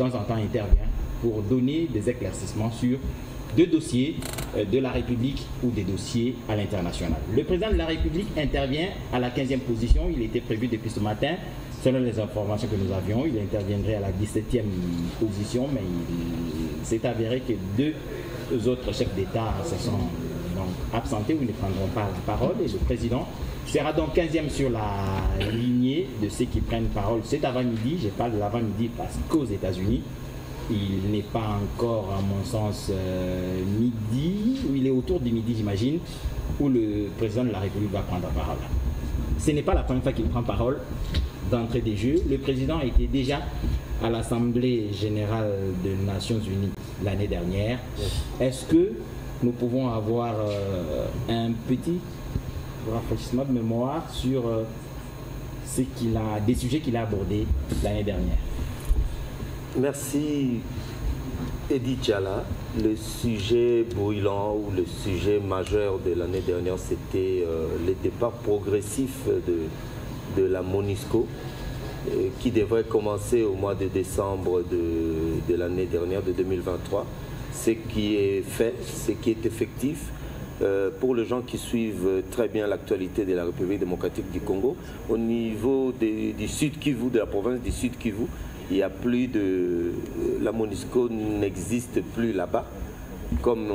de temps en temps intervient pour donner des éclaircissements sur deux dossiers de la République ou des dossiers à l'international. Le président de la République intervient à la 15e position. Il était prévu depuis ce matin, selon les informations que nous avions. Il interviendrait à la 17e position, mais il s'est avéré que deux autres chefs d'État se sont donc absentés ou ne prendront pas la parole. Et le président sera donc 15e sur la lignée de ceux qui prennent parole cet avant-midi. Je parle de l'avant-midi parce qu'aux États-Unis, il n'est pas encore, à mon sens, midi, ou il est autour du midi, j'imagine, où le président de la République va prendre la parole. Ce n'est pas la première fois qu'il prend parole d'entrée des jeux. Le président était déjà à l'Assemblée générale des Nations Unies l'année dernière. Est-ce que nous pouvons avoir un petit rafraîchissement de mémoire sur des sujets qu'il a abordés l'année dernière? Merci Edi Tchala. Le sujet brûlant ou le sujet majeur de l'année dernière, c'était le départ progressif de la MONUSCO qui devrait commencer au mois de décembre de l'année dernière, de 2023. Ce qui est fait, ce qui est effectif. Pour les gens qui suivent très bien l'actualité de la République démocratique du Congo, au niveau du Sud Kivu, de la province du Sud Kivu, il n'y a plus de... La MONUSCO n'existe plus là-bas. Comme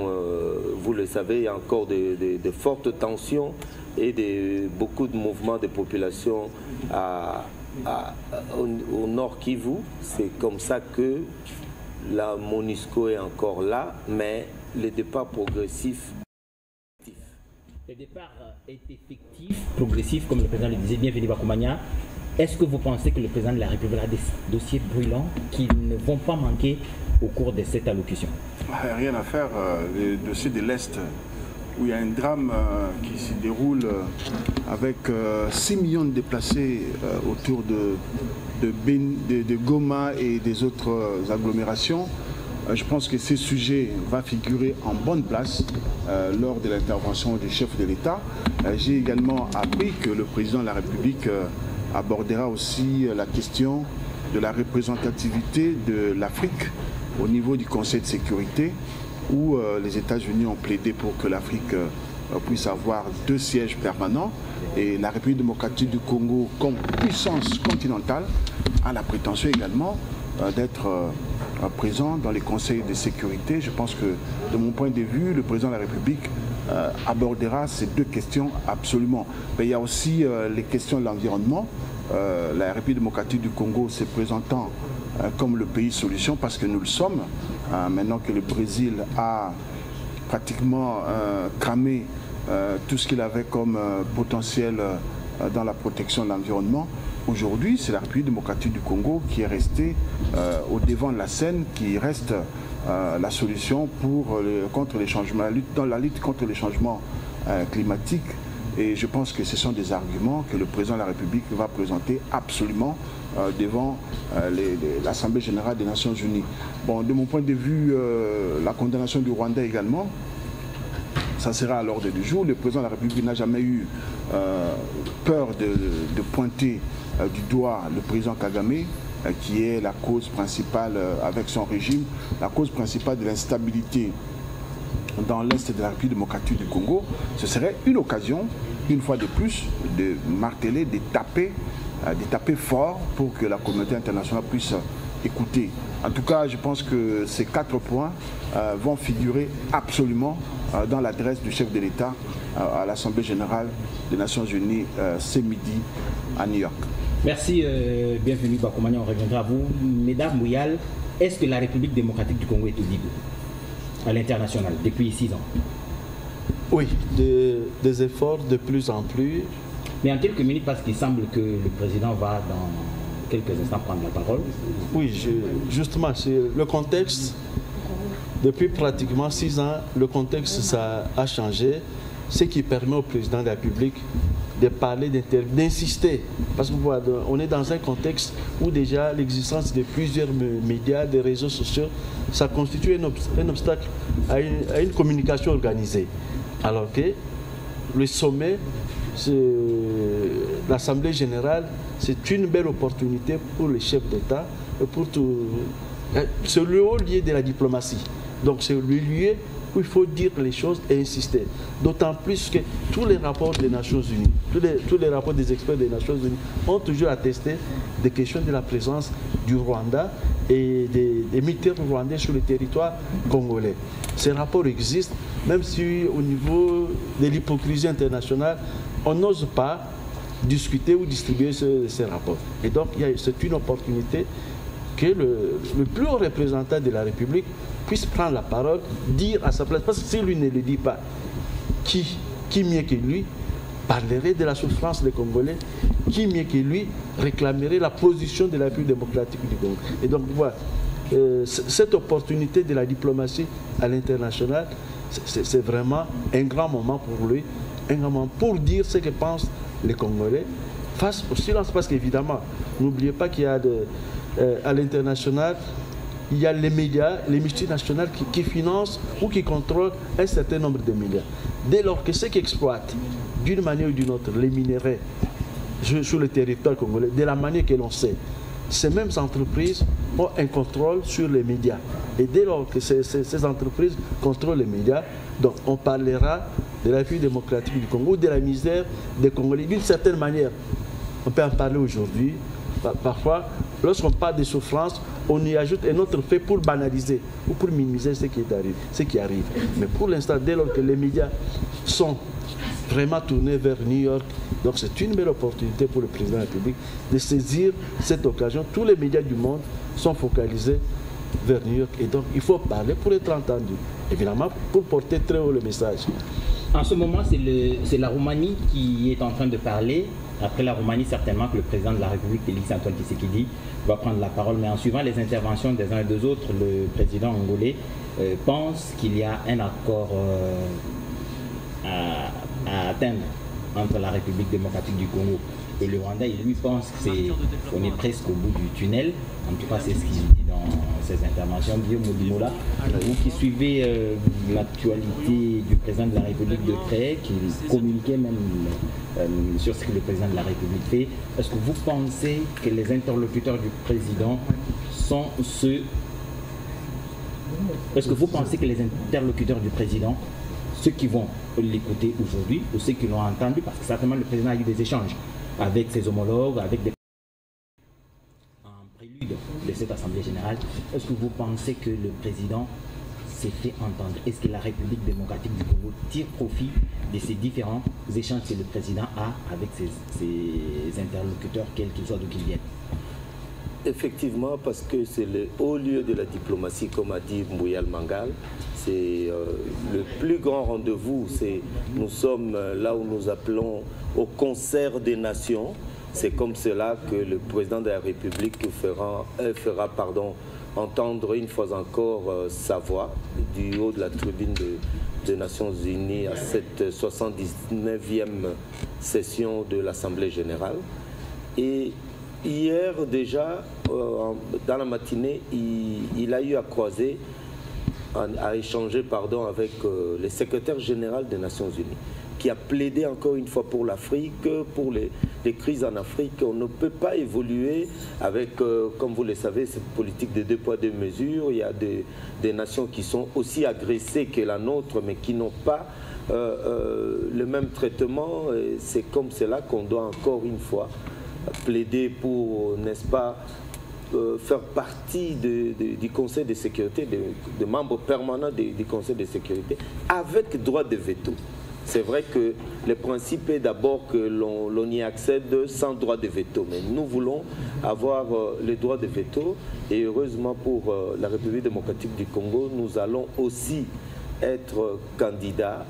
vous le savez, il y a encore de fortes tensions et beaucoup de mouvements de population au Nord Kivu. C'est comme ça que la MONUSCO est encore là, mais le départ progressif... Le départ est effectif, progressif, comme le président le disait. Bienvenue Bakoumania. Est-ce que vous pensez que le président de la République a des dossiers brûlants qui ne vont pas manquer au cours de cette allocution? Rien à faire. Le dossier de l'Est, où il y a un drame qui se déroule avec 6 millions de déplacés autour de Goma et des autres agglomérations. Je pense que ce sujet va figurer en bonne place lors de l'intervention du chef de l'État. J'ai également appris que le président de la République abordera aussi la question de la représentativité de l'Afrique au niveau du Conseil de sécurité, où les États-Unis ont plaidé pour que l'Afrique puisse avoir 2 sièges permanents. Et la République démocratique du Congo, comme puissance continentale, a la prétention également d'être présent dans les conseils de sécurité. Je pense que, de mon point de vue, le président de la République abordera ces 2 questions absolument. Mais il y a aussi les questions de l'environnement. La République démocratique du Congo se présentant comme le pays solution, parce que nous le sommes, maintenant que le Brésil a pratiquement cramé tout ce qu'il avait comme potentiel dans la protection de l'environnement. Aujourd'hui, c'est la République démocratique du Congo qui est restée au devant de la scène, qui reste la solution contre les changements, dans la lutte contre les changements climatiques. Et je pense que ce sont des arguments que le président de la République va présenter absolument devant l'Assemblée générale des Nations Unies. Bon, de mon point de vue, la condamnation du Rwanda également, ça sera à l'ordre du jour. Le président de la République n'a jamais eu peur de pointer du doigt le président Kagame, qui est la cause principale, avec son régime, la cause principale de l'instabilité dans l'Est de la République démocratique du Congo. Ce serait une occasion, une fois de plus, de marteler, de taper fort pour que la communauté internationale puisse écouter. En tout cas, je pense que ces 4 points vont figurer absolument dans l'adresse du chef de l'État à l'Assemblée générale des Nations Unies ce midi à New York. Merci, bienvenue Bakoumania, on reviendra à vous. Mesdames Mouyal, est-ce que la République démocratique du Congo est audible à l'international depuis 6 ans? Oui, des efforts de plus en plus. Mais en quelques minutes, parce qu'il semble que le président va dans quelques instants prendre la parole. Oui, justement, c'est le contexte. Depuis pratiquement 6 ans, le contexte ça a changé, ce qui permet au président de la République de parler, d'insister. Parce qu'on est dans un contexte où déjà l'existence de plusieurs médias, des réseaux sociaux, ça constitue un obstacle à une communication organisée. Alors que le sommet, l'Assemblée générale, c'est une belle opportunité pour les chefs d'État et pour C'est le haut lieu de la diplomatie. Donc c'est le lieu où il faut dire les choses et insister. D'autant plus que tous les rapports des Nations Unies, tous les rapports des experts des Nations Unies ont toujours attesté des questions de la présence du Rwanda et des militaires rwandais sur le territoire congolais. Ces rapports existent, même si au niveau de l'hypocrisie internationale, on n'ose pas discuter ou distribuer ces rapports. Et donc c'est une opportunité que le plus haut représentant de la République puisse prendre la parole, dire à sa place, parce que si lui ne le dit pas, qui mieux que lui parlerait de la souffrance des Congolais, qui mieux que lui réclamerait la position de la République démocratique du Congo. Et donc voilà, cette opportunité de la diplomatie à l'international, c'est vraiment un grand moment pour lui, un grand moment pour dire ce que pensent les Congolais face au silence, parce qu'évidemment, n'oubliez pas qu'il y a à l'international, il y a les médias, les multinationales qui financent ou qui contrôlent un certain nombre de médias. Dès lors que ceux qui exploitent d'une manière ou d'une autre les minéraux sur le territoire congolais, de la manière que l'on sait, ces mêmes entreprises ont un contrôle sur les médias. Et dès lors que ces entreprises contrôlent les médias, donc on parlera de la République démocratique du Congo, de la misère des Congolais. D'une certaine manière, on peut en parler aujourd'hui. Parfois, lorsqu'on parle de souffrance, on y ajoute un autre fait pour banaliser ou pour minimiser ce qui arrive. Mais pour l'instant, dès lors que les médias sont vraiment tournés vers New York, donc c'est une belle opportunité pour le président de la République de saisir cette occasion. Tous les médias du monde sont focalisés vers New York et donc il faut parler pour être entendu, évidemment pour porter très haut le message. En ce moment, c'est la Roumanie qui est en train de parler. Après la Roumanie, certainement que le président de la République, Félix Antoine Tshisekedi, va prendre la parole. Mais en suivant les interventions des uns et des autres, le président angolais pense qu'il y a un accord à atteindre entre la République démocratique du Congo et le Rwanda. Il lui pense qu'on est presque au bout du tunnel. En tout cas, c'est ce qu'il dit dans ses interventions. Guillaume Modimola, vous qui suivez l'actualité du président de la République de près, qui communiquait même sur ce que le président de la République fait, est-ce que vous pensez que les interlocuteurs du président sont ceux... Est-ce que vous pensez que les interlocuteurs du président, ceux qui vont l'écouter aujourd'hui ou ceux qui l'ont entendu, parce que certainement le président a eu des échanges avec ses homologues, avec des... en prélude de cette Assemblée générale, est-ce que vous pensez que le président s'est fait entendre? Est-ce que la République démocratique du Congo tire profit de ces différents échanges que le président a avec ses interlocuteurs, quels qu'ils soient, d'où qu'ils viennent? Effectivement, parce que c'est le haut lieu de la diplomatie, comme a dit Mbouyal Mangal. C'est le plus grand rendez-vous. Nous sommes là où nous appelons au concert des nations. C'est comme cela que le président de la République fera entendre une fois encore sa voix du haut de la tribune des Nations Unies à cette 79e session de l'Assemblée générale. Et hier déjà, dans la matinée, il a eu à croiser, à échanger avec le secrétaire général des Nations Unies, qui a plaidé encore une fois pour l'Afrique, pour les crises en Afrique. On ne peut pas évoluer avec, comme vous le savez, cette politique de 2 poids 2 mesures. Il y a des nations qui sont aussi agressées que la nôtre, mais qui n'ont pas le même traitement. C'est comme cela qu'on doit encore une fois plaider pour, n'est-ce pas, faire partie du Conseil de sécurité, de membres permanents du Conseil de sécurité, avec droit de veto. C'est vrai que le principe est d'abord que l'on y accède sans droit de veto, mais nous voulons avoir le droit de veto, et heureusement pour la République démocratique du Congo, nous allons aussi être candidats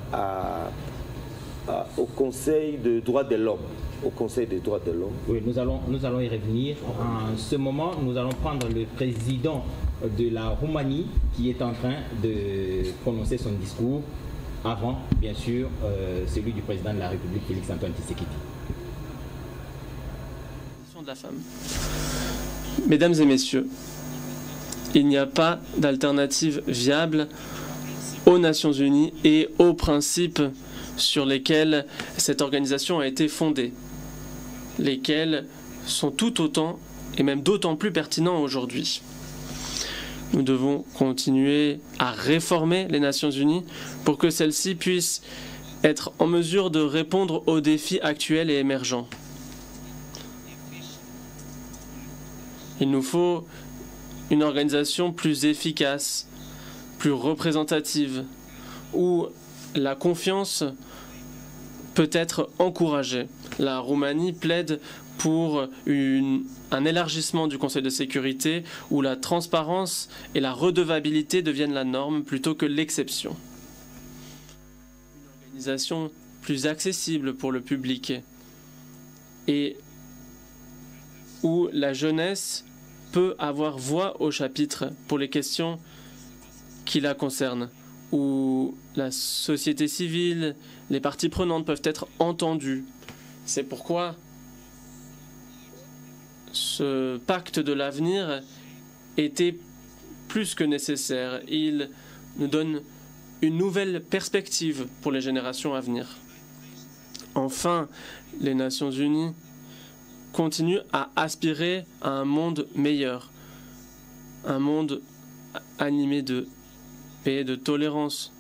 au Conseil des droits de l'homme. Au Conseil des droits de l'homme. Oui, nous allons y revenir. En ce moment, nous allons prendre le président de la Roumanie qui est en train de prononcer son discours avant, bien sûr, celui du président de la République, Félix Antoine Tshisekedi. De la femme. Mesdames et messieurs, il n'y a pas d'alternative viable aux Nations Unies et aux principes sur lesquels cette organisation a été fondée, lesquels sont tout autant et même d'autant plus pertinents aujourd'hui. Nous devons continuer à réformer les Nations Unies pour que celles-ci puissent être en mesure de répondre aux défis actuels et émergents. Il nous faut une organisation plus efficace, plus représentative, où la confiance peut être encouragée. La Roumanie plaide pour un élargissement du Conseil de sécurité où la transparence et la redevabilité deviennent la norme plutôt que l'exception. Une organisation plus accessible pour le public et où la jeunesse peut avoir voix au chapitre pour les questions qui la concernent, où la société civile, les parties prenantes peuvent être entendues. C'est pourquoi ce pacte de l'avenir était plus que nécessaire. Il nous donne une nouvelle perspective pour les générations à venir. Enfin, les Nations Unies continuent à aspirer à un monde meilleur, un monde animé de paix et de tolérance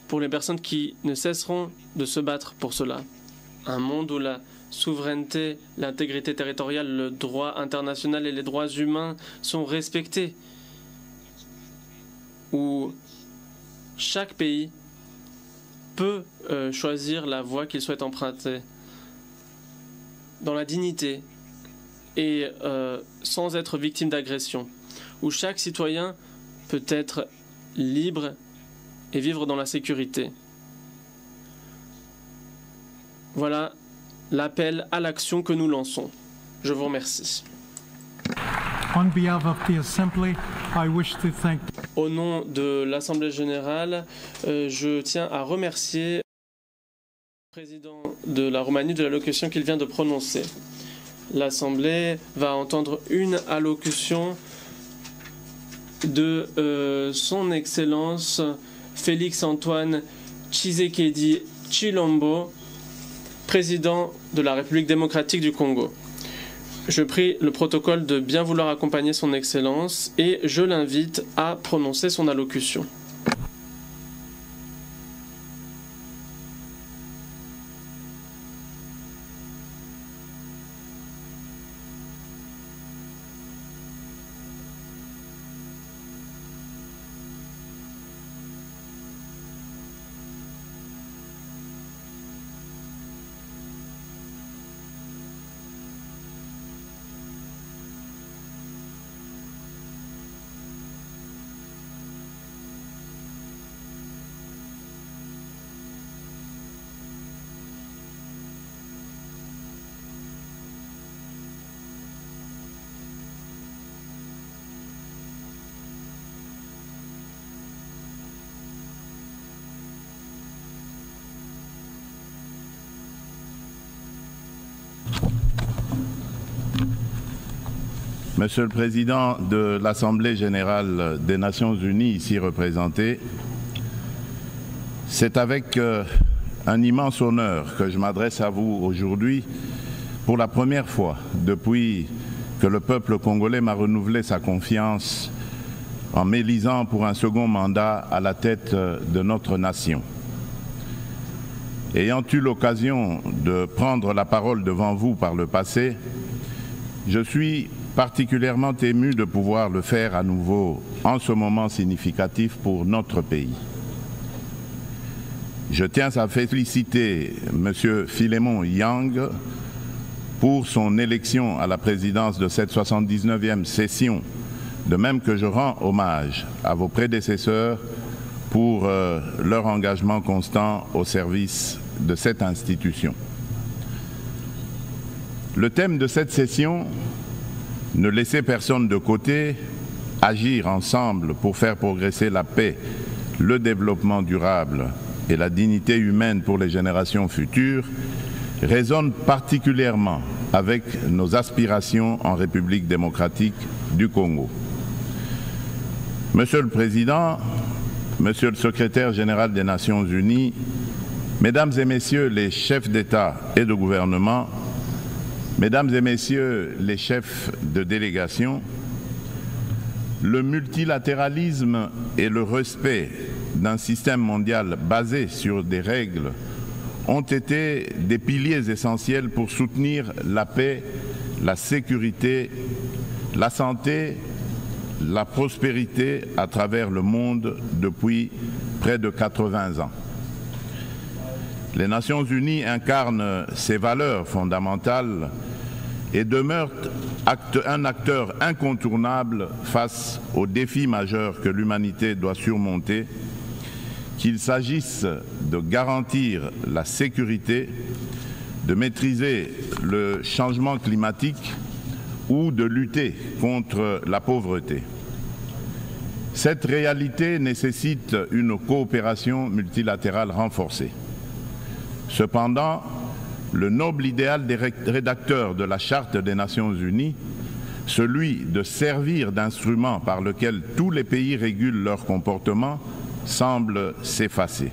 pour les personnes qui ne cesseront de se battre pour cela. Un monde où la souveraineté, l'intégrité territoriale, le droit international et les droits humains sont respectés, où chaque pays peut choisir la voie qu'il souhaite emprunter dans la dignité et sans être victime d'agression, où chaque citoyen peut être libre et vivre dans la sécurité. Voilà l'appel à l'action que nous lançons. Je vous remercie. Au nom de l'Assemblée générale, je tiens à remercier le président de la Roumanie de l'allocution qu'il vient de prononcer. L'Assemblée va entendre une allocution de son Excellence Félix Antoine Tshisekedi Tshilombo, président de la République démocratique du Congo. Je prie le protocole de bien vouloir accompagner son Excellence et je l'invite à prononcer son allocution. Monsieur le Président de l'Assemblée générale des Nations unies ici représentée, c'est avec un immense honneur que je m'adresse à vous aujourd'hui pour la première fois depuis que le peuple congolais m'a renouvelé sa confiance en m'élisant pour un second mandat à la tête de notre nation. Ayant eu l'occasion de prendre la parole devant vous par le passé, je suis particulièrement ému de pouvoir le faire à nouveau en ce moment significatif pour notre pays. Je tiens à féliciter M. Philémon Yang pour son élection à la présidence de cette 79e session, de même que je rends hommage à vos prédécesseurs pour leur engagement constant au service de cette institution. Le thème de cette session, ne laisser personne de côté, agir ensemble pour faire progresser la paix, le développement durable et la dignité humaine pour les générations futures, résonne particulièrement avec nos aspirations en République démocratique du Congo. Monsieur le Président, Monsieur le Secrétaire général des Nations Unies, Mesdames et Messieurs les chefs d'État et de gouvernement, Mesdames et Messieurs les chefs de délégation, Le multilatéralisme et le respect d'un système mondial basé sur des règles ont été des piliers essentiels pour soutenir la paix, la sécurité, la santé, la prospérité à travers le monde depuis près de 80 ans. Les Nations Unies incarnent ces valeurs fondamentales et demeurent un acteur incontournable face aux défis majeurs que l'humanité doit surmonter, qu'il s'agisse de garantir la sécurité, de maîtriser le changement climatique ou de lutter contre la pauvreté. Cette réalité nécessite une coopération multilatérale renforcée. Cependant, le noble idéal des rédacteurs de la Charte des Nations Unies, celui de servir d'instrument par lequel tous les pays régulent leur comportement, semble s'effacer.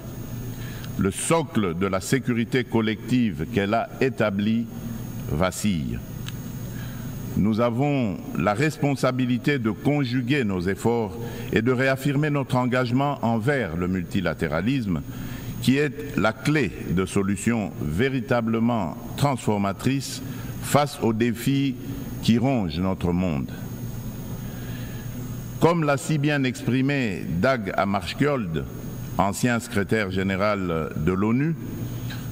Le socle de la sécurité collective qu'elle a établi vacille. Nous avons la responsabilité de conjuguer nos efforts et de réaffirmer notre engagement envers le multilatéralisme, qui est la clé de solutions véritablement transformatrices face aux défis qui rongent notre monde. Comme l'a si bien exprimé Dag Hammarskjöld, ancien secrétaire général de l'ONU,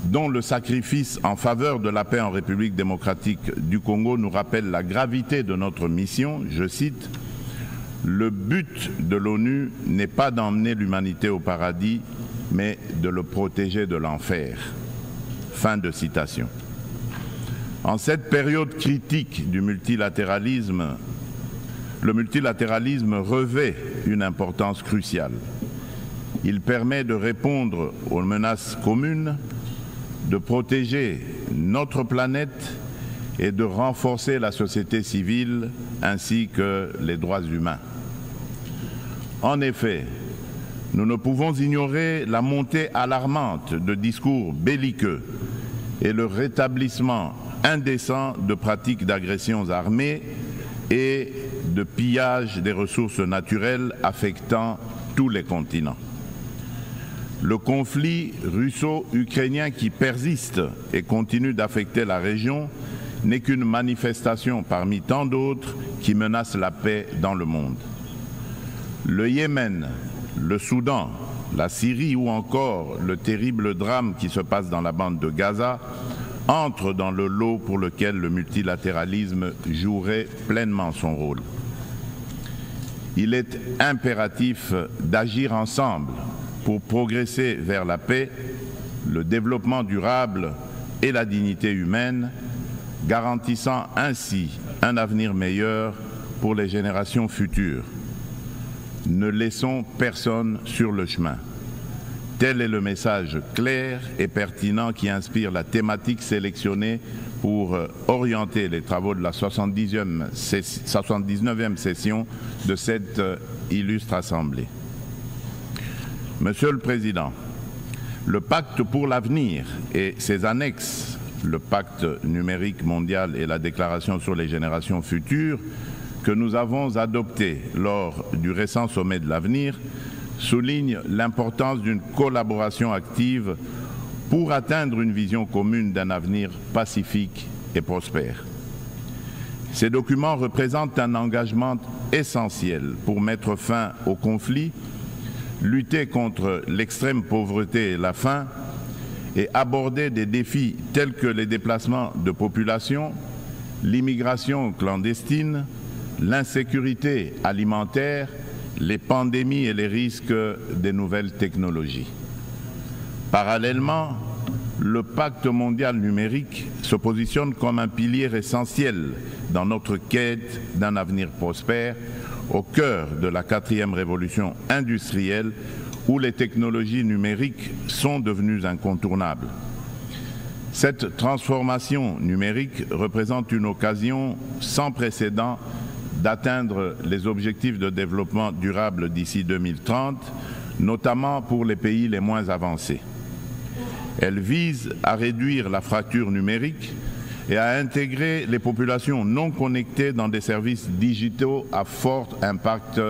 dont le sacrifice en faveur de la paix en République démocratique du Congo nous rappelle la gravité de notre mission, je cite, « Le but de l'ONU n'est pas d'emmener l'humanité au paradis, mais de le protéger de l'enfer. » Fin de citation. En cette période critique du multilatéralisme, le multilatéralisme revêt une importance cruciale. Il permet de répondre aux menaces communes, de protéger notre planète et de renforcer la société civile ainsi que les droits humains. En effet, nous ne pouvons ignorer la montée alarmante de discours belliqueux et le rétablissement indécent de pratiques d'agressions armées et de pillage des ressources naturelles affectant tous les continents. Le conflit russo-ukrainien qui persiste et continue d'affecter la région n'est qu'une manifestation parmi tant d'autres qui menacent la paix dans le monde. Le Yémen, le Soudan, la Syrie ou encore le terrible drame qui se passe dans la bande de Gaza entrent dans le lot pour lequel le multilatéralisme jouerait pleinement son rôle. Il est impératif d'agir ensemble pour progresser vers la paix, le développement durable et la dignité humaine, garantissant ainsi un avenir meilleur pour les générations futures. Ne laissons personne sur le chemin. Tel est le message clair et pertinent qui inspire la thématique sélectionnée pour orienter les travaux de la 79e session de cette illustre Assemblée. Monsieur le Président, le Pacte pour l'avenir et ses annexes, le Pacte numérique mondial et la Déclaration sur les générations futures, que nous avons adopté lors du récent sommet de l'avenir, soulignent l'importance d'une collaboration active pour atteindre une vision commune d'un avenir pacifique et prospère. Ces documents représentent un engagement essentiel pour mettre fin aux conflits, lutter contre l'extrême pauvreté et la faim et aborder des défis tels que les déplacements de population, l'immigration clandestine, l'insécurité alimentaire, les pandémies et les risques des nouvelles technologies. Parallèlement, le pacte mondial numérique se positionne comme un pilier essentiel dans notre quête d'un avenir prospère au cœur de la 4e révolution industrielle où les technologies numériques sont devenues incontournables. Cette transformation numérique représente une occasion sans précédent d'atteindre les objectifs de développement durable d'ici 2030, notamment pour les pays les moins avancés. Elle vise à réduire la fracture numérique, et à intégrer les populations non connectées dans des services digitaux à fort impact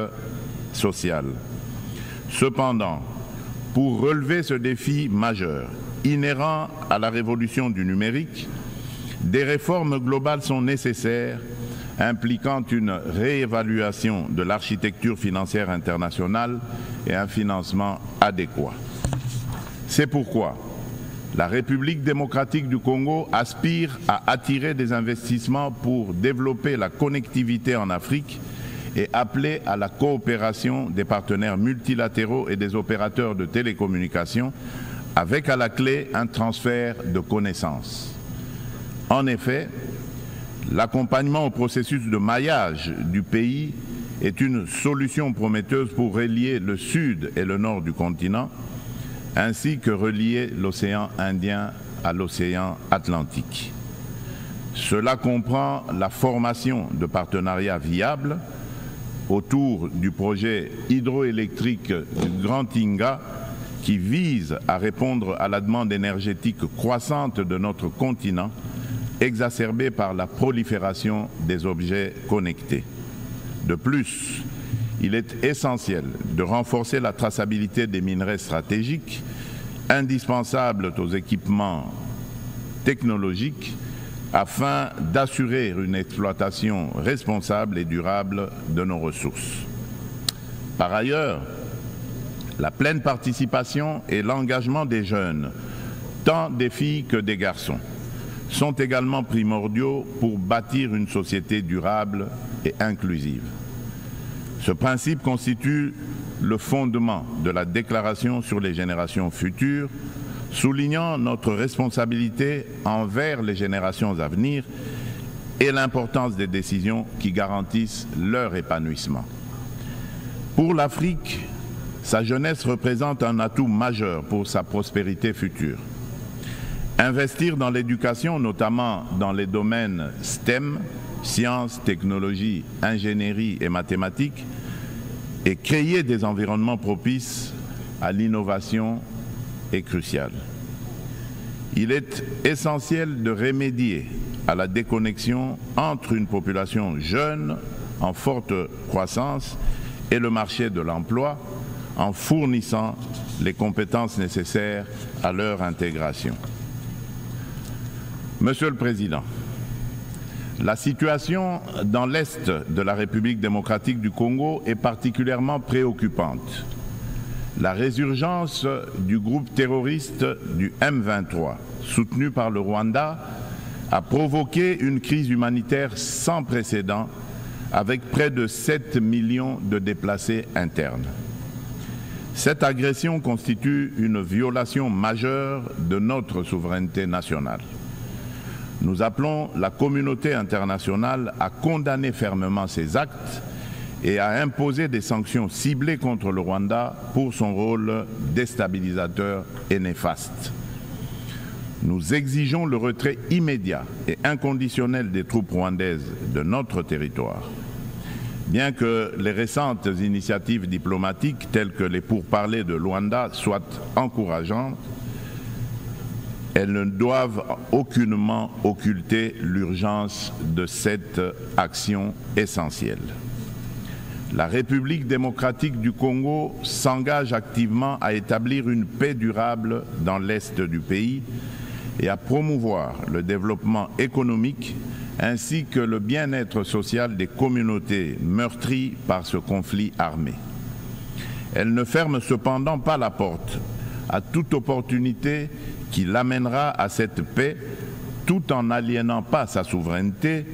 social. Cependant, pour relever ce défi majeur, inhérent à la révolution du numérique, des réformes globales sont nécessaires, impliquant une réévaluation de l'architecture financière internationale et un financement adéquat. C'est pourquoi la République démocratique du Congo aspire à attirer des investissements pour développer la connectivité en Afrique et appeler à la coopération des partenaires multilatéraux et des opérateurs de télécommunications, avec à la clé un transfert de connaissances. En effet, l'accompagnement au processus de maillage du pays est une solution prometteuse pour relier le sud et le nord du continent, ainsi que relier l'océan Indien à l'océan Atlantique. Cela comprend la formation de partenariats viables autour du projet hydroélectrique du Grand Inga, qui vise à répondre à la demande énergétique croissante de notre continent, exacerbée par la prolifération des objets connectés. De plus, il est essentiel de renforcer la traçabilité des minerais stratégiques, indispensables aux équipements technologiques, afin d'assurer une exploitation responsable et durable de nos ressources. Par ailleurs, la pleine participation et l'engagement des jeunes, tant des filles que des garçons, sont également primordiaux pour bâtir une société durable et inclusive. Ce principe constitue le fondement de la Déclaration sur les générations futures, soulignant notre responsabilité envers les générations à venir et l'importance des décisions qui garantissent leur épanouissement. Pour l'Afrique, sa jeunesse représente un atout majeur pour sa prospérité future. Investir dans l'éducation, notamment dans les domaines STEM, sciences, technologies, ingénierie et mathématiques, et créer des environnements propices à l'innovation est crucial. Il est essentiel de remédier à la déconnexion entre une population jeune en forte croissance et le marché de l'emploi, en fournissant les compétences nécessaires à leur intégration. Monsieur le Président, la situation dans l'Est de la République démocratique du Congo est particulièrement préoccupante. La résurgence du groupe terroriste du M23, soutenu par le Rwanda, a provoqué une crise humanitaire sans précédent, avec près de 7 millions de déplacés internes. Cette agression constitue une violation majeure de notre souveraineté nationale. Nous appelons la communauté internationale à condamner fermement ces actes et à imposer des sanctions ciblées contre le Rwanda pour son rôle déstabilisateur et néfaste. Nous exigeons le retrait immédiat et inconditionnel des troupes rwandaises de notre territoire. Bien que les récentes initiatives diplomatiques telles que les pourparlers de Luanda soient encourageantes, elles ne doivent aucunement occulter l'urgence de cette action essentielle. La République démocratique du Congo s'engage activement à établir une paix durable dans l'Est du pays et à promouvoir le développement économique ainsi que le bien-être social des communautés meurtries par ce conflit armé. Elle ne ferme cependant pas la porte à toute opportunité qui l'amènera à cette paix tout en n'aliénant pas sa souveraineté,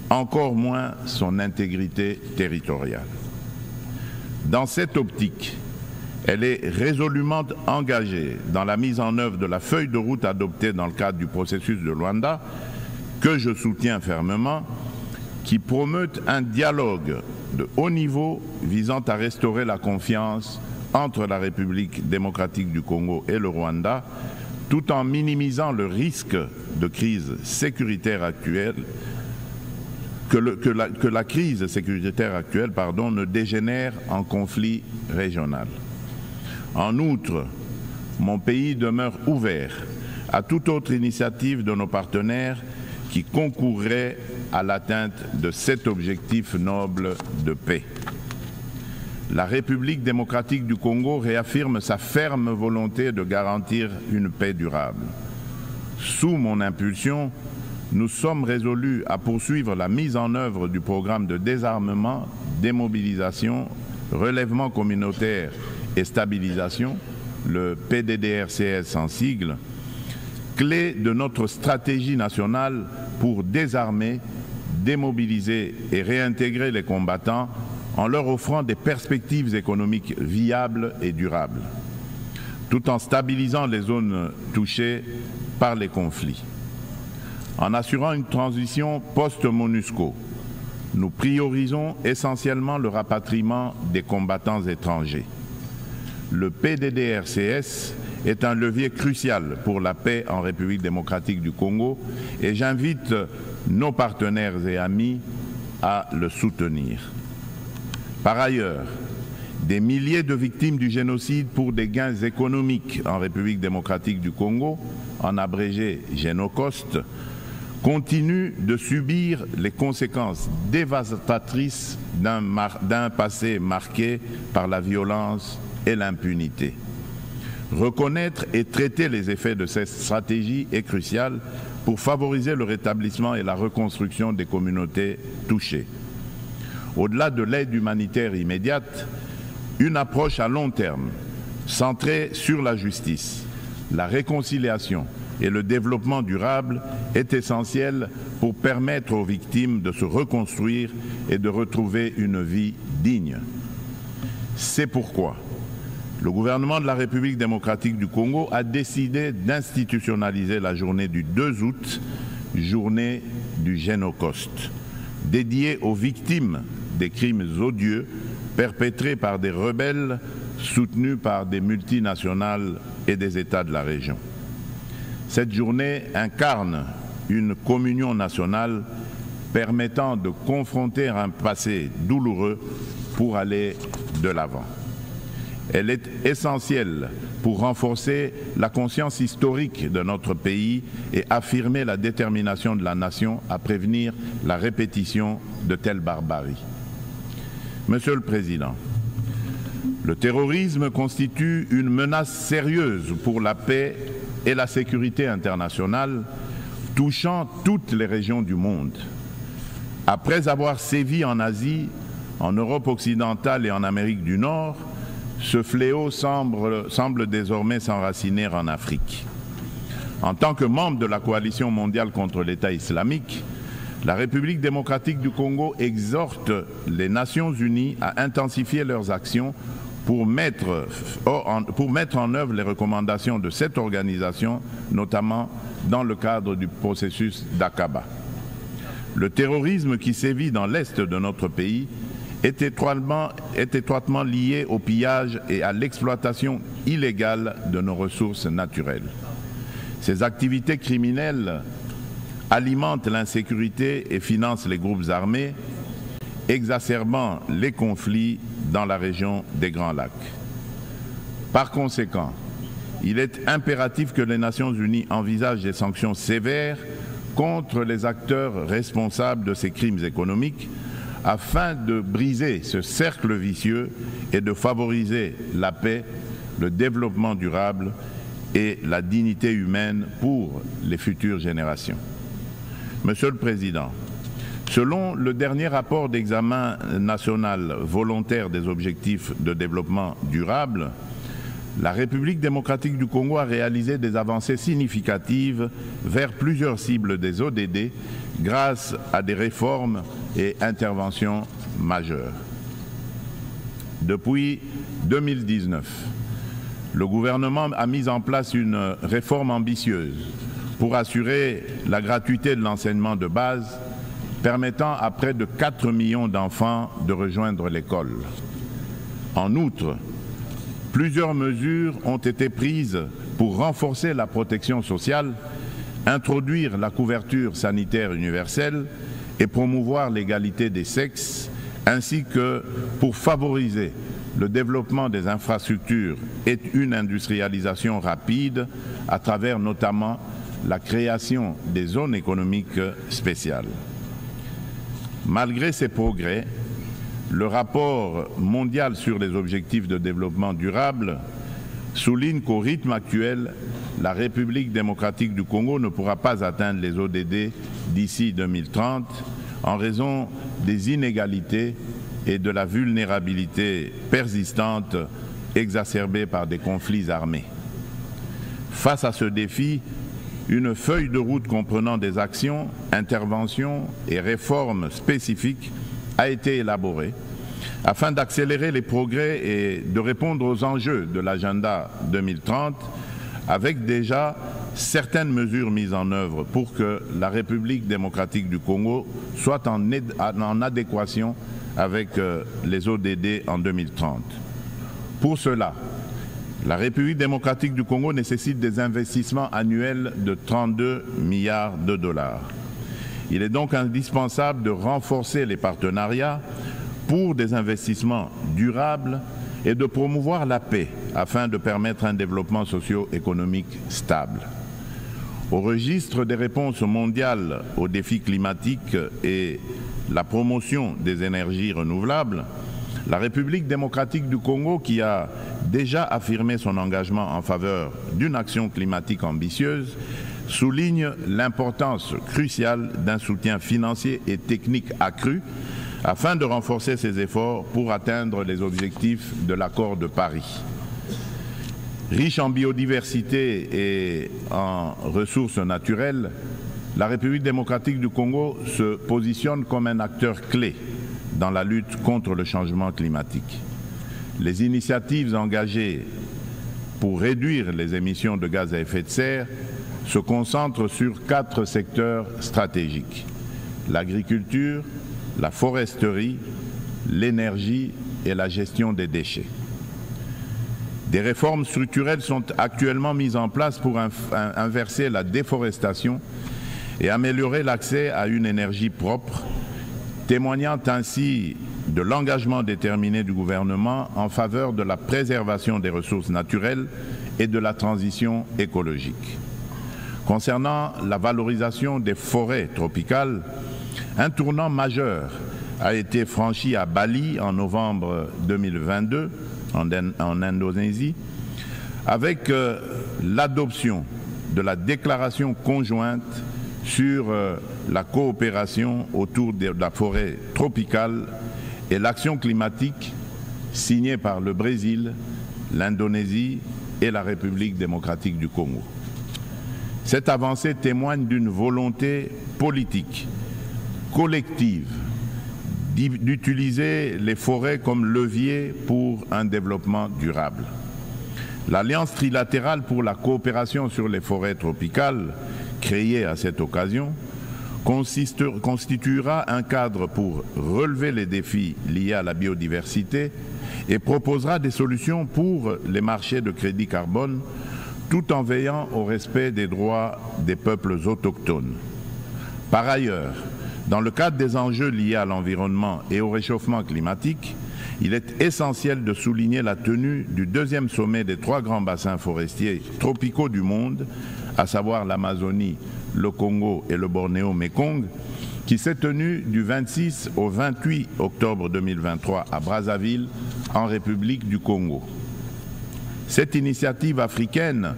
encore moins son intégrité territoriale. Dans cette optique, elle est résolument engagée dans la mise en œuvre de la feuille de route adoptée dans le cadre du processus de Luanda, que je soutiens fermement, qui promeut un dialogue de haut niveau visant à restaurer la confiance entre la République démocratique du Congo et le Rwanda, tout en minimisant le risque de crise sécuritaire actuelle, que la crise sécuritaire actuelle ne dégénère en conflit régional. En outre, mon pays demeure ouvert à toute autre initiative de nos partenaires qui concourraient à l'atteinte de cet objectif noble de paix. La République démocratique du Congo réaffirme sa ferme volonté de garantir une paix durable. Sous mon impulsion, nous sommes résolus à poursuivre la mise en œuvre du programme de désarmement, démobilisation, relèvement communautaire et stabilisation, le PDDRCS en sigle, clé de notre stratégie nationale pour désarmer, démobiliser et réintégrer les combattants en leur offrant des perspectives économiques viables et durables, tout en stabilisant les zones touchées par les conflits. En assurant une transition post-MONUSCO, nous priorisons essentiellement le rapatriement des combattants étrangers. Le PDDRCS est un levier crucial pour la paix en République démocratique du Congo et j'invite nos partenaires et amis à le soutenir. Par ailleurs, des milliers de victimes du génocide pour des gains économiques en République démocratique du Congo, en abrégé Génocost, continuent de subir les conséquences dévastatrices d'un passé marqué par la violence et l'impunité. Reconnaître et traiter les effets de cette stratégie est crucial pour favoriser le rétablissement et la reconstruction des communautés touchées. Au-delà de l'aide humanitaire immédiate, une approche à long terme, centrée sur la justice, la réconciliation et le développement durable est essentielle pour permettre aux victimes de se reconstruire et de retrouver une vie digne. C'est pourquoi le gouvernement de la République démocratique du Congo a décidé d'institutionnaliser la journée du 2 août, journée du Génocost, dédiée aux victimes des crimes odieux perpétrés par des rebelles soutenus par des multinationales et des États de la région. Cette journée incarne une communion nationale permettant de confronter un passé douloureux pour aller de l'avant. Elle est essentielle pour renforcer la conscience historique de notre pays et affirmer la détermination de la nation à prévenir la répétition de telles barbaries. Monsieur le Président, le terrorisme constitue une menace sérieuse pour la paix et la sécurité internationale, touchant toutes les régions du monde. Après avoir sévi en Asie, en Europe occidentale et en Amérique du Nord, ce fléau semble désormais s'enraciner en Afrique. En tant que membre de la coalition mondiale contre l'État islamique, la République démocratique du Congo exhorte les Nations unies à intensifier leurs actions pour mettre en œuvre les recommandations de cette organisation, notamment dans le cadre du processus d'Aqaba. Le terrorisme qui sévit dans l'est de notre pays est étroitement lié au pillage et à l'exploitation illégale de nos ressources naturelles. Ces activités criminelles alimentent l'insécurité et financent les groupes armés, exacerbant les conflits dans la région des Grands Lacs. Par conséquent, il est impératif que les Nations unies envisagent des sanctions sévères contre les acteurs responsables de ces crimes économiques afin de briser ce cercle vicieux et de favoriser la paix, le développement durable et la dignité humaine pour les futures générations. Monsieur le Président, selon le dernier rapport d'examen national volontaire des objectifs de développement durable, la République démocratique du Congo a réalisé des avancées significatives vers plusieurs cibles des ODD grâce à des réformes et interventions majeures. Depuis 2019, le gouvernement a mis en place une réforme ambitieuse pour assurer la gratuité de l'enseignement de base, permettant à près de 4 millions d'enfants de rejoindre l'école. En outre, plusieurs mesures ont été prises pour renforcer la protection sociale, introduire la couverture sanitaire universelle et promouvoir l'égalité des sexes, ainsi que pour favoriser le développement des infrastructures et une industrialisation rapide à travers notamment la création des zones économiques spéciales. Malgré ces progrès, le rapport mondial sur les objectifs de développement durable souligne qu'au rythme actuel, la République démocratique du Congo ne pourra pas atteindre les ODD d'ici 2030 en raison des inégalités et de la vulnérabilité persistante exacerbée par des conflits armés. Face à ce défi, une feuille de route comprenant des actions, interventions et réformes spécifiques a été élaborée afin d'accélérer les progrès et de répondre aux enjeux de l'agenda 2030 avec déjà certaines mesures mises en œuvre pour que la République démocratique du Congo soit en adéquation avec les ODD en 2030. Pour cela, la République démocratique du Congo nécessite des investissements annuels de 32 milliards de dollars. Il est donc indispensable de renforcer les partenariats pour des investissements durables et de promouvoir la paix afin de permettre un développement socio-économique stable. Au registre des réponses mondiales aux défis climatiques et la promotion des énergies renouvelables, la République démocratique du Congo, qui a déjà affirmé son engagement en faveur d'une action climatique ambitieuse, souligne l'importance cruciale d'un soutien financier et technique accru afin de renforcer ses efforts pour atteindre les objectifs de l'accord de Paris. Riche en biodiversité et en ressources naturelles, la République démocratique du Congo se positionne comme un acteur clé dans la lutte contre le changement climatique. Les initiatives engagées pour réduire les émissions de gaz à effet de serre se concentrent sur 4 secteurs stratégiques: l'agriculture, la foresterie, l'énergie et la gestion des déchets. Des réformes structurelles sont actuellement mises en place pour inverser la déforestation et améliorer l'accès à une énergie propre, témoignant ainsi de l'engagement déterminé du gouvernement en faveur de la préservation des ressources naturelles et de la transition écologique. Concernant la valorisation des forêts tropicales, un tournant majeur a été franchi à Bali en novembre 2022, en Indonésie, avec l'adoption de la déclaration conjointe sur la coopération autour de la forêt tropicale et l'action climatique signée par le Brésil, l'Indonésie et la République démocratique du Congo. Cette avancée témoigne d'une volonté politique collective d'utiliser les forêts comme levier pour un développement durable. L'Alliance trilatérale pour la coopération sur les forêts tropicales, créée à cette occasion, constituera un cadre pour relever les défis liés à la biodiversité et proposera des solutions pour les marchés de crédit carbone, tout en veillant au respect des droits des peuples autochtones. Par ailleurs, dans le cadre des enjeux liés à l'environnement et au réchauffement climatique, il est essentiel de souligner la tenue du 2e sommet des 3 grands bassins forestiers tropicaux du monde, à savoir l'Amazonie, le Congo et le Bornéo-Mékong, qui s'est tenu du 26 au 28 octobre 2023 à Brazzaville, en République du Congo. Cette initiative africaine,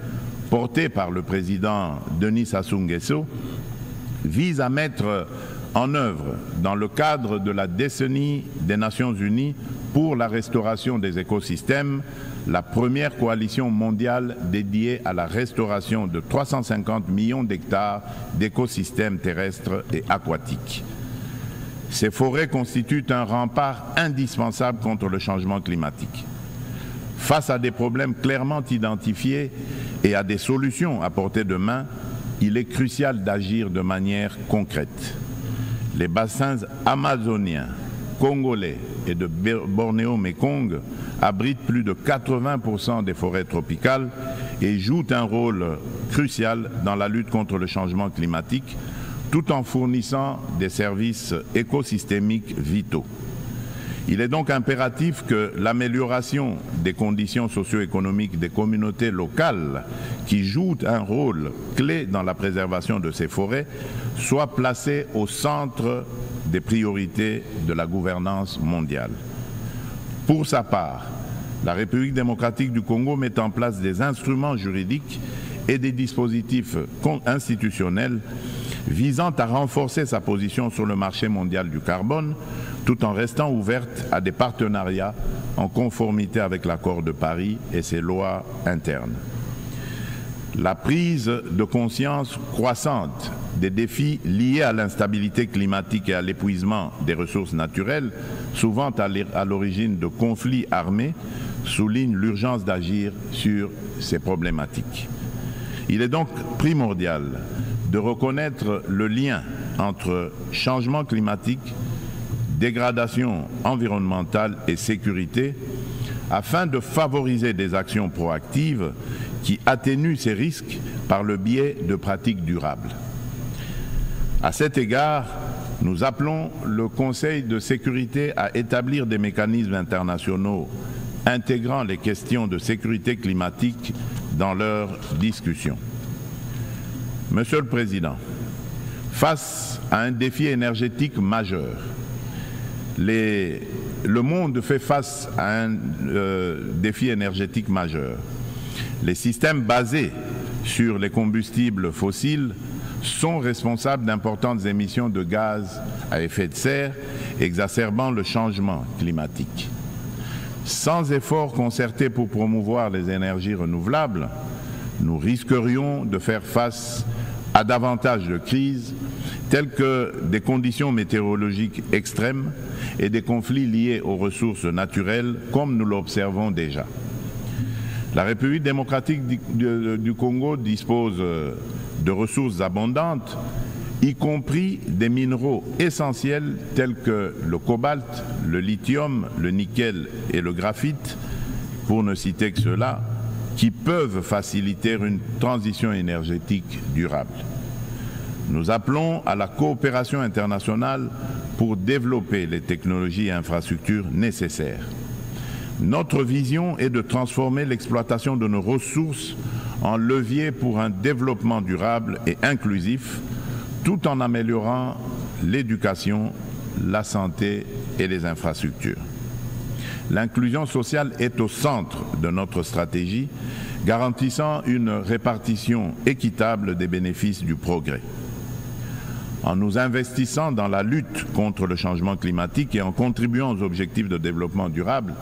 portée par le président Denis Sassou Nguesso, vise à mettre en œuvre, dans le cadre de la décennie des Nations Unies pour la restauration des écosystèmes, la première coalition mondiale dédiée à la restauration de 350 millions d'hectares d'écosystèmes terrestres et aquatiques. Ces forêts constituent un rempart indispensable contre le changement climatique. Face à des problèmes clairement identifiés et à des solutions à portée de main, il est crucial d'agir de manière concrète. Les bassins amazoniens, congolais et de Bornéo-Mékong abritent plus de 80% des forêts tropicales et jouent un rôle crucial dans la lutte contre le changement climatique, tout en fournissant des services écosystémiques vitaux. Il est donc impératif que l'amélioration des conditions socio-économiques des communautés locales qui jouent un rôle clé dans la préservation de ces forêts soit placée au centre des priorités de la gouvernance mondiale. Pour sa part, la République démocratique du Congo met en place des instruments juridiques et des dispositifs institutionnels visant à renforcer sa position sur le marché mondial du carbone, tout en restant ouverte à des partenariats en conformité avec l'accord de Paris et ses lois internes. La prise de conscience croissante des défis liés à l'instabilité climatique et à l'épuisement des ressources naturelles, souvent à l'origine de conflits armés, souligne l'urgence d'agir sur ces problématiques. Il est donc primordial de reconnaître le lien entre changement climatique, dégradation environnementale et sécurité afin de favoriser des actions proactives qui atténuent ces risques par le biais de pratiques durables. À cet égard, nous appelons le Conseil de sécurité à établir des mécanismes internationaux intégrant les questions de sécurité climatique dans leurs discussions. Monsieur le Président, face à un défi énergétique majeur, le monde fait face à un défi énergétique majeur. Les systèmes basés sur les combustibles fossiles sont responsables d'importantes émissions de gaz à effet de serre, exacerbant le changement climatique. Sans efforts concertés pour promouvoir les énergies renouvelables, nous risquerions de faire face à davantage de crises telles que des conditions météorologiques extrêmes et des conflits liés aux ressources naturelles comme nous l'observons déjà. La République démocratique du Congo dispose de ressources abondantes, y compris des minéraux essentiels tels que le cobalt, le lithium, le nickel et le graphite, pour ne citer que ceux-là, qui peuvent faciliter une transition énergétique durable. Nous appelons à la coopération internationale pour développer les technologies et infrastructures nécessaires. Notre vision est de transformer l'exploitation de nos ressources en levier pour un développement durable et inclusif, tout en améliorant l'éducation, la santé et les infrastructures. L'inclusion sociale est au centre de notre stratégie, garantissant une répartition équitable des bénéfices du progrès. En nous investissant dans la lutte contre le changement climatique et en contribuant aux objectifs de développement durable,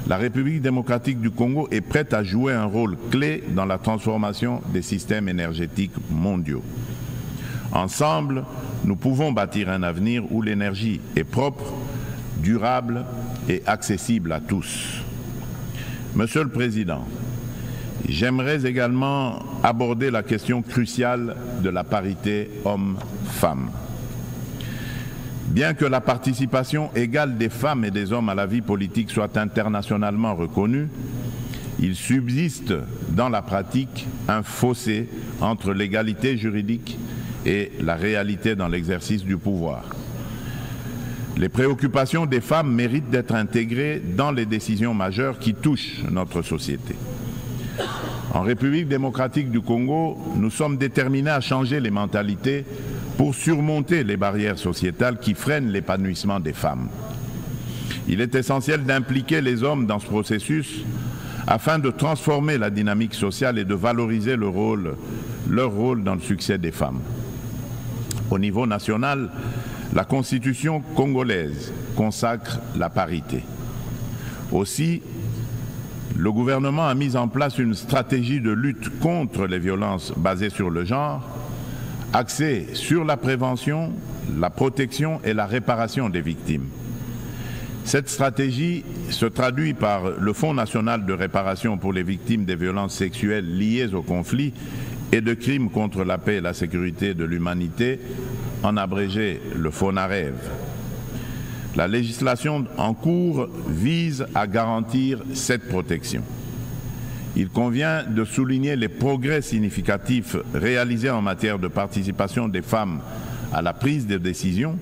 la République démocratique du Congo est prête à jouer un rôle clé dans la transformation des systèmes énergétiques mondiaux. Ensemble, nous pouvons bâtir un avenir où l'énergie est propre, durable et accessible à tous. Monsieur le Président, j'aimerais également aborder la question cruciale de la parité hommes-femmes. Bien que la participation égale des femmes et des hommes à la vie politique soit internationalement reconnue, il subsiste dans la pratique un fossé entre l'égalité juridique et la réalité dans l'exercice du pouvoir. Les préoccupations des femmes méritent d'être intégrées dans les décisions majeures qui touchent notre société. En République démocratique du Congo, nous sommes déterminés à changer les mentalités pour surmonter les barrières sociétales qui freinent l'épanouissement des femmes. Il est essentiel d'impliquer les hommes dans ce processus afin de transformer la dynamique sociale et de valoriser leur rôle dans le succès des femmes. Au niveau national, la Constitution congolaise consacre la parité. Aussi, le gouvernement a mis en place une stratégie de lutte contre les violences basées sur le genre, axée sur la prévention, la protection et la réparation des victimes. Cette stratégie se traduit par le Fonds national de réparation pour les victimes des violences sexuelles liées au conflit et de crimes contre la paix et la sécurité de l'humanité, en abrégé le FONAREV. La législation en cours vise à garantir cette protection. Il convient de souligner les progrès significatifs réalisés en matière de participation des femmes à la prise de décision,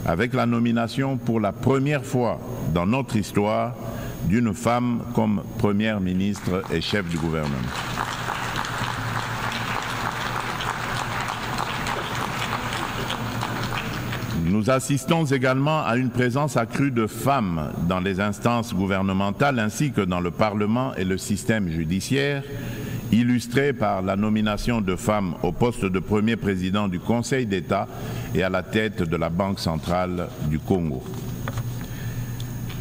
avec la nomination pour la première fois dans notre histoire d'une femme comme première ministre et chef du gouvernement. Nous assistons également à une présence accrue de femmes dans les instances gouvernementales ainsi que dans le Parlement et le système judiciaire, illustrée par la nomination de femmes au poste de premier président du Conseil d'État et à la tête de la Banque centrale du Congo.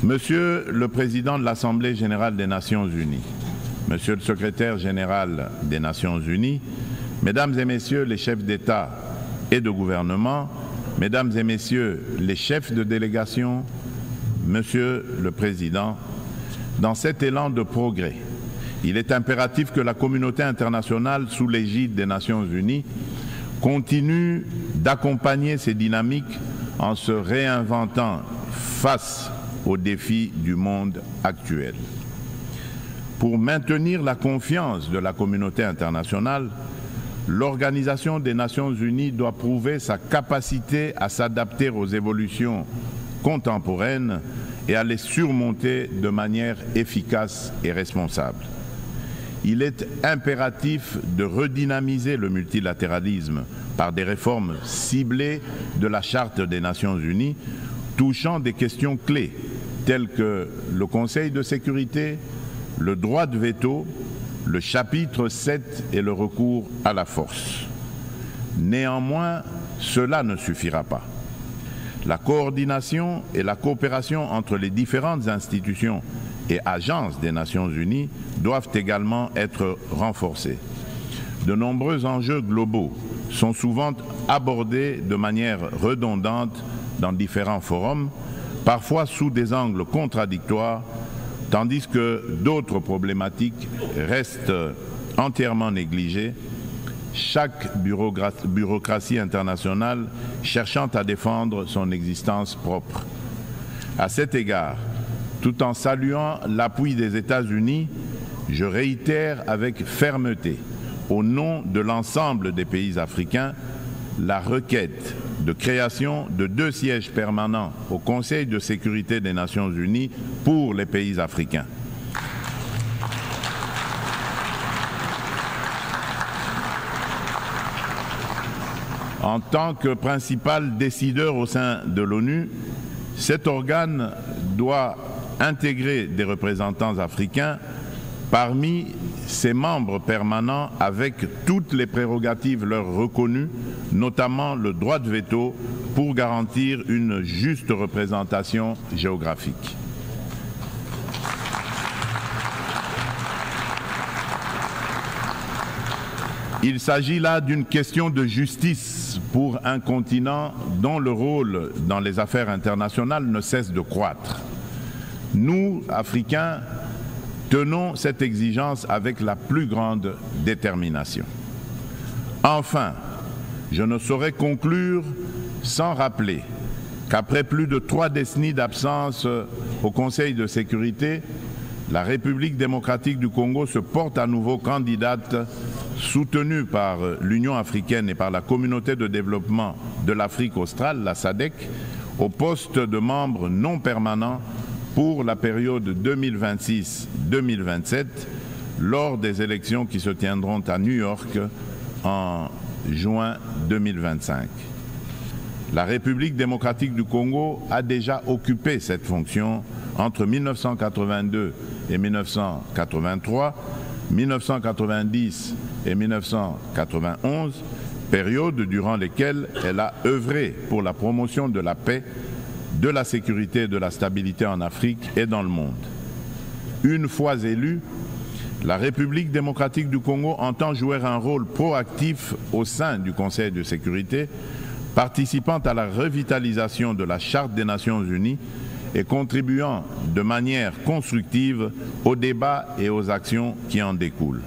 Monsieur le Président de l'Assemblée générale des Nations unies, Monsieur le Secrétaire général des Nations unies, Mesdames et Messieurs les chefs d'État et de gouvernement, Mesdames et Messieurs les chefs de délégation, Monsieur le Président, dans cet élan de progrès, il est impératif que la communauté internationale, sous l'égide des Nations unies, continue d'accompagner ces dynamiques en se réinventant face aux défis du monde actuel. Pour maintenir la confiance de la communauté internationale, l'Organisation des Nations unies doit prouver sa capacité à s'adapter aux évolutions contemporaines et à les surmonter de manière efficace et responsable. Il est impératif de redynamiser le multilatéralisme par des réformes ciblées de la Charte des Nations unies touchant des questions clés telles que le Conseil de sécurité, le droit de veto, le chapitre 7 et le recours à la force. Néanmoins, cela ne suffira pas. La coordination et la coopération entre les différentes institutions et agences des Nations unies doivent également être renforcées. De nombreux enjeux globaux sont souvent abordés de manière redondante dans différents forums, parfois sous des angles contradictoires, tandis que d'autres problématiques restent entièrement négligées, chaque bureaucratie internationale cherchant à défendre son existence propre. À cet égard, tout en saluant l'appui des États-Unis, je réitère avec fermeté, au nom de l'ensemble des pays africains, la requête de création de 2 sièges permanents au Conseil de sécurité des Nations unies pour les pays africains. En tant que principal décideur au sein de l'ONU, cet organe doit intégrer des représentants africains parmi ses membres permanents avec toutes les prérogatives leur reconnues, notamment le droit de veto pour garantir une juste représentation géographique. Il s'agit là d'une question de justice pour un continent dont le rôle dans les affaires internationales ne cesse de croître. Nous, Africains, tenons cette exigence avec la plus grande détermination. Enfin, je ne saurais conclure sans rappeler qu'après plus de 3 décennies d'absence au Conseil de sécurité, la République démocratique du Congo se porte à nouveau candidate, soutenue par l'Union africaine et par la Communauté de développement de l'Afrique australe, la SADC, au poste de membre non permanent pour la période 2026-2027, lors des élections qui se tiendront à New York en juin 2025. La République démocratique du Congo a déjà occupé cette fonction entre 1982 et 1983, 1990 et 1991, période durant lesquelles elle a œuvré pour la promotion de la paix, de la sécurité et de la stabilité en Afrique et dans le monde. Une fois élue, la République démocratique du Congo entend jouer un rôle proactif au sein du Conseil de sécurité, participant à la revitalisation de la Charte des Nations unies et contribuant de manière constructive aux débats et aux actions qui en découlent.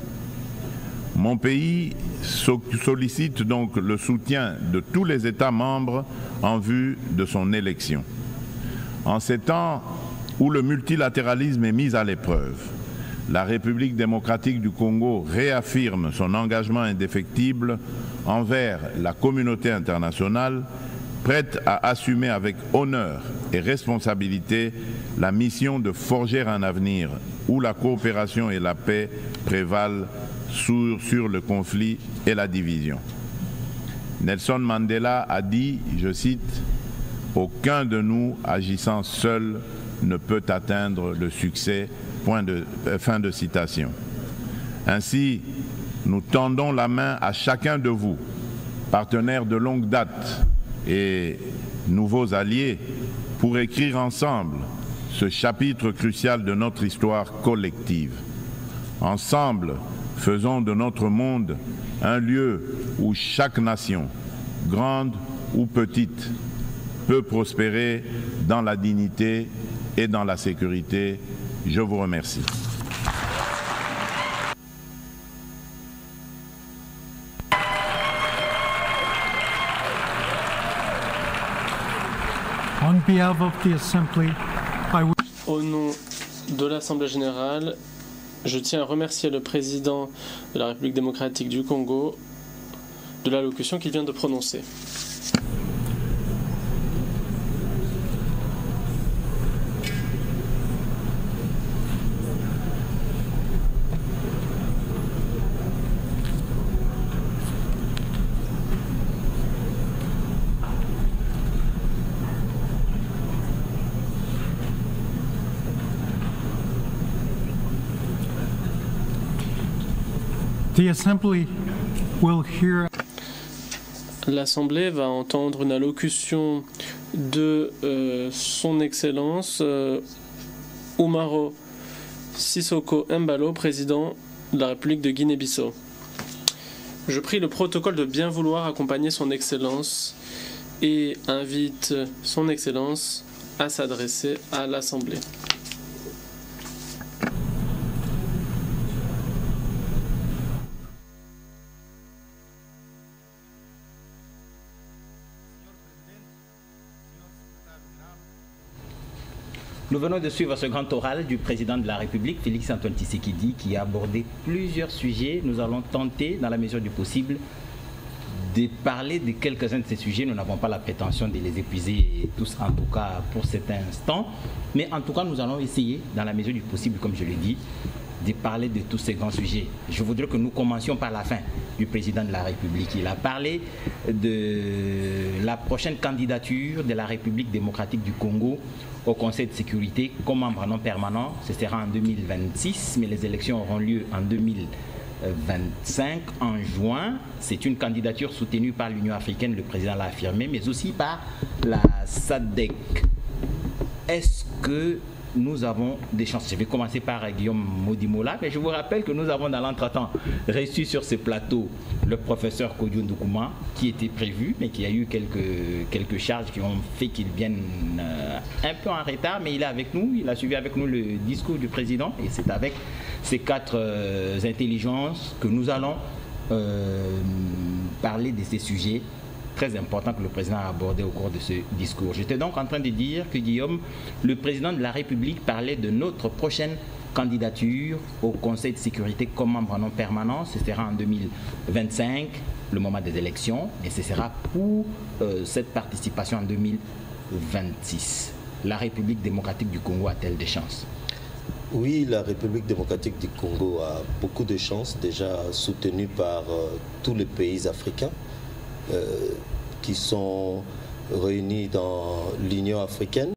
Mon pays sollicite donc le soutien de tous les États membres en vue de son élection. En ces temps où le multilatéralisme est mis à l'épreuve, la République démocratique du Congo réaffirme son engagement indéfectible envers la communauté internationale prête à assumer avec honneur et responsabilité la mission de forger un avenir où la coopération et la paix prévalent sur le conflit et la division. Nelson Mandela a dit, je cite, « Aucun de nous agissant seul ne peut atteindre le succès ». Fin de citation. Ainsi, nous tendons la main à chacun de vous, partenaires de longue date et nouveaux alliés, pour écrire ensemble ce chapitre crucial de notre histoire collective. Ensemble, faisons de notre monde un lieu où chaque nation, grande ou petite, peut prospérer dans la dignité et dans la sécurité. Je vous remercie. Au nom de l'Assemblée générale, je tiens à remercier le président de la République démocratique du Congo de l'allocution qu'il vient de prononcer. L'Assemblée va entendre une allocution de son Excellence Umaro Sissoko Embalo, président de la République de Guinée-Bissau. Je prie le protocole de bien vouloir accompagner son Excellence et invite son Excellence à s'adresser à l'Assemblée. Nous venons de suivre ce grand oral du président de la République, Félix-Antoine Tshisekedi, qui a abordé plusieurs sujets. Nous allons tenter, dans la mesure du possible, de parler de quelques-uns de ces sujets. Nous n'avons pas la prétention de les épuiser tous, en tout cas pour cet instant. Mais en tout cas, nous allons essayer, dans la mesure du possible, comme je l'ai dit, de parler de tous ces grands sujets. Je voudrais que nous commencions par la fin du président de la République. Il a parlé de la prochaine candidature de la République démocratique du Congo au Conseil de sécurité comme membre non permanent. Ce sera en 2026, mais les élections auront lieu en 2025, en juin. C'est une candidature soutenue par l'Union africaine, le président l'a affirmé, mais aussi par la SADC. Est-ce que nous avons des chances? Je vais commencer par Guillaume Modimola, mais je vous rappelle que nous avons dans l'entretemps reçu sur ce plateau le professeur Kodjo Ndoukouma, qui était prévu, mais qui a eu quelques charges qui ont fait qu'il vienne un peu en retard, mais il est avec nous, il a suivi avec nous le discours du président, et c'est avec ces quatre intelligences que nous allons parler de ces sujets très important que le président a abordé au cours de ce discours. J'étais donc en train de dire que Guillaume, le président de la République, parlait de notre prochaine candidature au Conseil de sécurité comme membre non permanent. Ce sera en 2025, le moment des élections, et ce sera pour cette participation en 2026. La République démocratique du Congo a-t-elle des chances? Oui, la République démocratique du Congo a beaucoup de chances, déjà soutenue par tous les pays africains qui sont réunis dans l'Union africaine.